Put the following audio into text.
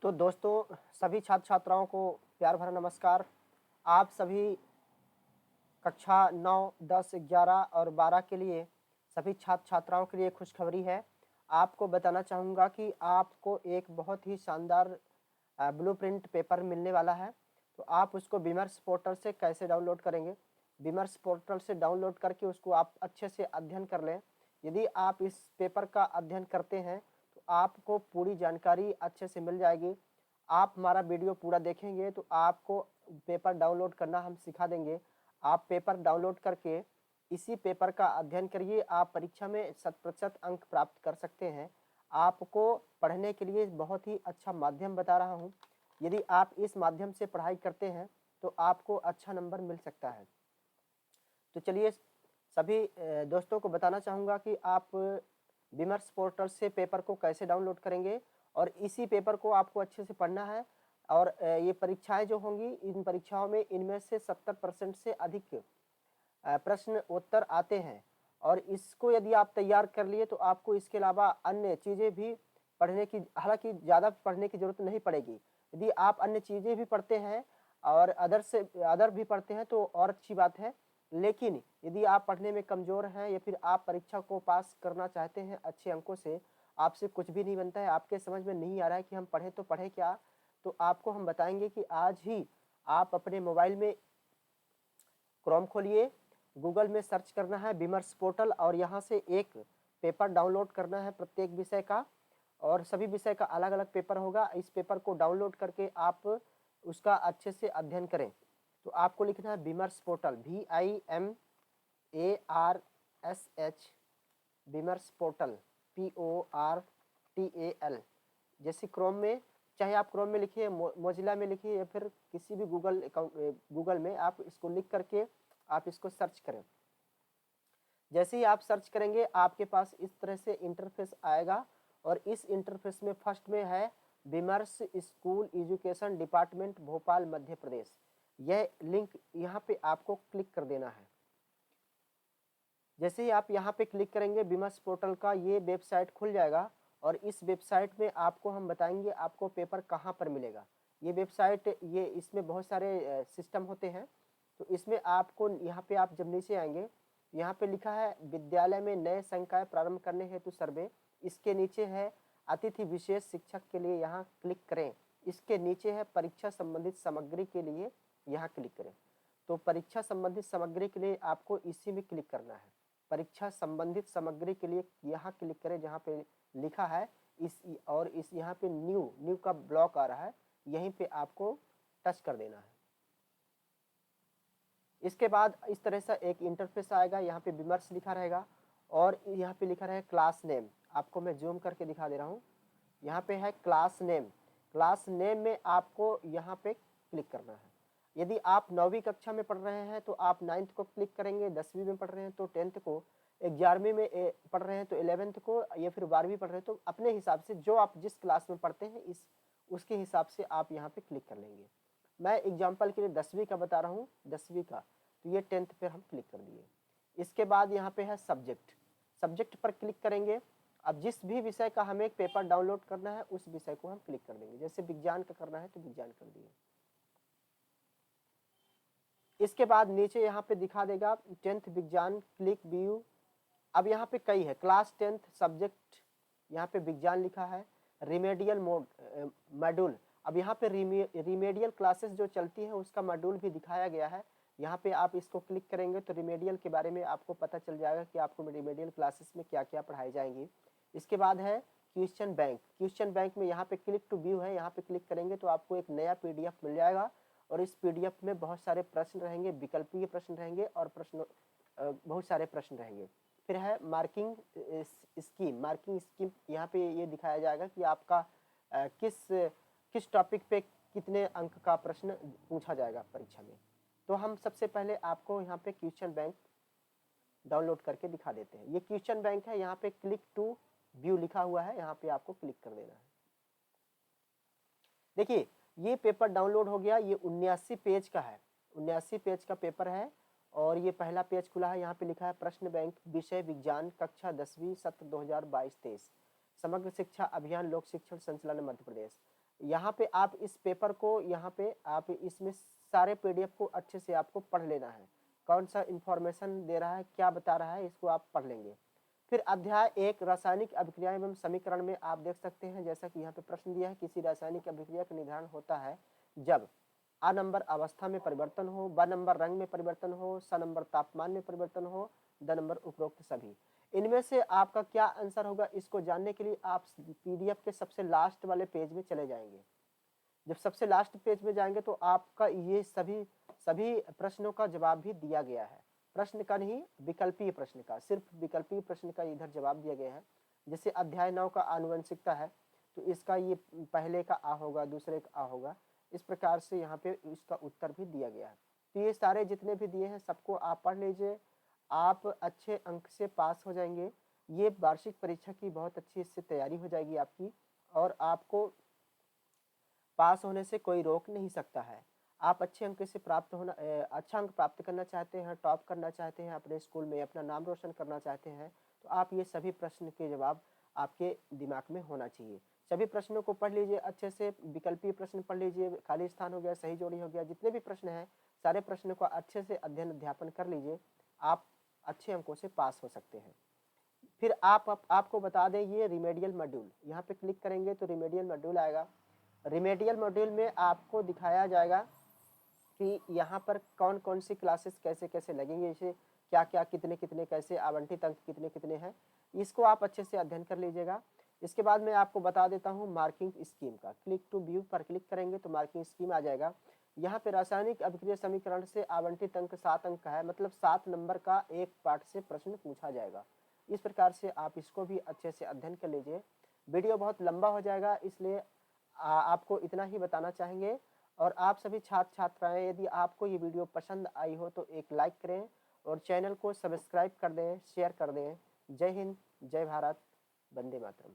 तो दोस्तों सभी छात्र छात्राओं को प्यार भरा नमस्कार। आप सभी कक्षा 9, 10, 11 और 12 के लिए सभी छात्र छात्राओं के लिए खुशखबरी है। आपको बताना चाहूँगा कि आपको एक बहुत ही शानदार ब्लूप्रिंट पेपर मिलने वाला है। तो आप उसको विमर्श पोर्टल से कैसे डाउनलोड करेंगे? विमर्श पोर्टल से डाउनलोड करके उसको आप अच्छे से अध्ययन कर लें। यदि आप इस पेपर का अध्ययन करते हैं तो आपको पूरी जानकारी अच्छे से मिल जाएगी। आप हमारा वीडियो पूरा देखेंगे तो आपको पेपर डाउनलोड करना हम सिखा देंगे। आप पेपर डाउनलोड करके इसी पेपर का अध्ययन करिए। आप परीक्षा में 100% अंक प्राप्त कर सकते हैं। आपको पढ़ने के लिए बहुत ही अच्छा माध्यम बता रहा हूँ। यदि आप इस माध्यम से पढ़ाई करते हैं तो आपको अच्छा नंबर मिल सकता है। तो चलिए सभी दोस्तों को बताना चाहूँगा कि आप विमर्श पोर्टल से पेपर को कैसे डाउनलोड करेंगे और इसी पेपर को आपको अच्छे से पढ़ना है। और ये परीक्षाएं जो होंगी इन परीक्षाओं में इनमें से 70% से अधिक प्रश्न उत्तर आते हैं और इसको यदि आप तैयार कर लिए तो आपको इसके अलावा अन्य चीज़ें भी पढ़ने की, हालांकि ज़्यादा पढ़ने की ज़रूरत नहीं पड़ेगी। यदि आप अन्य चीज़ें भी पढ़ते हैं और अदर भी पढ़ते हैं तो और अच्छी बात है। लेकिन यदि आप पढ़ने में कमज़ोर हैं या फिर आप परीक्षा को पास करना चाहते हैं अच्छे अंकों से, आपसे कुछ भी नहीं बनता है, आपके समझ में नहीं आ रहा है कि हम पढ़ें तो पढ़ें क्या, तो आपको हम बताएंगे कि आज ही आप अपने मोबाइल में क्रोम खोलिए, गूगल में सर्च करना है विमर्श पोर्टल और यहाँ से एक पेपर डाउनलोड करना है प्रत्येक विषय का, और सभी विषय का अलग अलग पेपर होगा। इस पेपर को डाउनलोड करके आप उसका अच्छे से अध्ययन करें। तो आपको लिखना है विमर्श पोर्टल, VIMARSH, विमर्श पोर्टल, PORTAL। जैसे क्रोम में, चाहे आप क्रोम में लिखिए, मोजिला में लिखिए या फिर किसी भी गूगल में आप इसको लिख करके आप इसको सर्च करें। जैसे ही आप सर्च करेंगे आपके पास इस तरह से इंटरफेस आएगा और इस इंटरफेस में फर्स्ट में है विमर्श school education department Bhopal Madhya Pradesh. यह लिंक यहाँ पे आपको क्लिक कर देना है। जैसे ही आप यहाँ पे क्लिक करेंगे विमर्श पोर्टल का ये वेबसाइट खुल जाएगा और इस वेबसाइट में आपको हम बताएंगे आपको पेपर कहाँ पर मिलेगा। ये वेबसाइट, ये इसमें बहुत सारे सिस्टम होते हैं। तो इसमें आपको यहाँ पे आप जब नीचे आएंगे, यहाँ पे लिखा है विद्यालय में नए संकाय प्रारंभ करने हेतु सर्वे। इसके नीचे है अतिथि विशेष शिक्षक के लिए, यहाँ क्लिक करें। इसके नीचे है परीक्षा संबंधित सामग्री के लिए, यहाँ क्लिक करें। तो परीक्षा संबंधित सामग्री के लिए आपको इसी में क्लिक करना है। परीक्षा संबंधित सामग्री के लिए यहाँ क्लिक करें जहाँ पे लिखा है इस, और इस यहाँ पे न्यू का ब्लॉक आ रहा है, यहीं पे आपको टच कर देना है। इसके बाद इस तरह से एक इंटरफेस आएगा, यहाँ पे विमर्श लिखा रहेगा और यहाँ पे लिखा रहेगा क्लास नेम। आपको मैं जूम करके दिखा दे रहा हूँ। यहाँ पे है क्लास नेम। क्लास नेम में आपको यहाँ पे क्लिक करना है। यदि आप 9वीं कक्षा में पढ़ रहे हैं तो आप 9th को क्लिक करेंगे, 10वीं में पढ़ रहे हैं तो 10th को, 11वीं में पढ़ रहे हैं तो 11th को, या फिर 12वीं पढ़ रहे हैं तो अपने हिसाब से जो आप जिस क्लास में पढ़ते हैं उसके हिसाब से आप यहाँ पे क्लिक कर लेंगे। मैं एग्जाम्पल के लिए 10वीं का बता रहा हूँ, 10वीं का, तो ये 10th पे हम क्लिक कर दिए। इसके बाद यहाँ पे है सब्जेक्ट। सब्जेक्ट पर क्लिक करेंगे। अब जिस भी विषय का हमें पेपर डाउनलोड करना है उस विषय को हम क्लिक कर देंगे। जैसे विज्ञान का करना है तो विज्ञान कर दिए। इसके बाद नीचे यहाँ पे दिखा देगा 10th विज्ञान, क्लिक व्यू। अब यहाँ पे कई है, क्लास 10th सब्जेक्ट, यहाँ पे विज्ञान लिखा है, रिमेडियल मॉड्यूल। अब यहाँ पे रिमेडियल क्लासेस जो चलती हैं उसका मॉड्यूल भी दिखाया गया है। यहाँ पे आप इसको क्लिक करेंगे तो रिमेडियल के बारे में आपको पता चल जाएगा कि आपको रिमेडियल क्लासेस में क्या क्या पढ़ाई जाएंगी। इसके बाद है क्वेश्चन बैंक। क्वेश्चन बैंक में यहाँ पे क्लिक टू व्यू है, यहाँ पे क्लिक करेंगे तो आपको एक नया PDF मिल जाएगा और इस PDF में बहुत सारे प्रश्न रहेंगे, विकल्पीय प्रश्न रहेंगे और बहुत सारे प्रश्न रहेंगे। फिर है मार्किंग स्कीम। मार्किंग स्कीम यहाँ पे ये दिखाया जाएगा कि आपका किस टॉपिक पे कितने अंक का प्रश्न पूछा जाएगा परीक्षा में। तो हम सबसे पहले आपको यहाँ पे क्वेश्चन बैंक डाउनलोड करके दिखा देते हैं। ये क्वेश्चन बैंक है, यहाँ पे क्लिक टू व्यू लिखा हुआ है, यहाँ पे आपको क्लिक कर देना है। देखिए ये पेपर डाउनलोड हो गया। ये 79 पेज का है, 79 पेज का पेपर है और ये पहला पेज खुला है। यहाँ पे लिखा है प्रश्न बैंक, विषय विज्ञान, कक्षा 10वीं, सत्र 2022-23, समग्र शिक्षा अभियान, लोक शिक्षण संचालन मध्य प्रदेश। यहाँ पे आप इस पेपर को, यहाँ पे आप इसमें सारे पीडीएफ को अच्छे से आपको पढ़ लेना है। कौन सा इन्फॉर्मेशन दे रहा है, क्या बता रहा है, इसको आप पढ़ लेंगे। फिर अध्याय 1 रासायनिक अभिक्रिया एवं समीकरण में आप देख सकते हैं, जैसा कि यहाँ पे प्रश्न दिया है, किसी रासायनिक अभिक्रिया का निर्धारण होता है जब आ नंबर अवस्था में परिवर्तन हो, ब नंबर रंग में परिवर्तन हो, स नंबर तापमान में परिवर्तन हो, द नंबर उपरोक्त सभी। इनमें से आपका क्या आंसर होगा, इसको जानने के लिए आप पीडीएफ के सबसे लास्ट वाले पेज में चले जाएंगे। जब सबसे लास्ट पेज में जाएंगे तो आपका ये सभी प्रश्नों का जवाब भी दिया गया है। प्रश्न का नहीं, विकल्पीय प्रश्न का, सिर्फ विकल्पीय प्रश्न का इधर जवाब दिया गया है। जैसे अध्याय 9 का आनुवंशिकता है, तो इसका ये पहले का आ होगा, दूसरे का आ होगा, इस प्रकार से यहाँ पे इसका उत्तर भी दिया गया है। तो ये सारे जितने भी दिए हैं सबको आप पढ़ लीजिए, आप अच्छे अंक से पास हो जाएंगे। ये वार्षिक परीक्षा की बहुत अच्छी इससे तैयारी हो जाएगी आपकी, और आपको पास होने से कोई रोक नहीं सकता है। आप अच्छे अंक से अच्छा अंक प्राप्त करना चाहते हैं, टॉप करना चाहते हैं, अपने स्कूल में अपना नाम रोशन करना चाहते हैं, तो आप ये सभी प्रश्न के जवाब आपके दिमाग में होना चाहिए। सभी प्रश्नों को पढ़ लीजिए अच्छे से, विकल्पीय प्रश्न पढ़ लीजिए, खाली स्थान हो गया, सही जोड़ी हो गया, जितने भी प्रश्न हैं सारे प्रश्नों का अच्छे से अध्ययन अध्यापन कर लीजिए, आप अच्छे अंकों से पास हो सकते हैं। फिर आपको बता दें, ये रिमेडियल मॉड्यूल, यहाँ पे क्लिक करेंगे तो रिमेडियल मॉड्यूल आएगा। रिमेडियल मॉड्यूल में आपको दिखाया जाएगा कि यहाँ पर कौन कौन सी क्लासेस कैसे कैसे लगेंगे, इसे क्या क्या कितने कितने कैसे आवंटित अंक कितने कितने हैं, इसको आप अच्छे से अध्ययन कर लीजिएगा। इसके बाद मैं आपको बता देता हूँ मार्किंग स्कीम का। क्लिक टू व्यू पर क्लिक करेंगे तो मार्किंग स्कीम आ जाएगा। यहाँ पे रासायनिक अभिक्रिया समीकरण से आवंटित अंक 7 अंक का है, मतलब 7 नंबर का एक पार्ट से प्रश्न पूछा जाएगा। इस प्रकार से आप इसको भी अच्छे से अध्ययन कर लीजिए। वीडियो बहुत लंबा हो जाएगा, इसलिए आपको इतना ही बताना चाहेंगे। और आप सभी छात्र छात्राएं, यदि आपको ये वीडियो पसंद आई हो तो एक लाइक करें और चैनल को सब्सक्राइब कर दें, शेयर कर दें। जय हिंद, जय भारत, वंदे मातरम।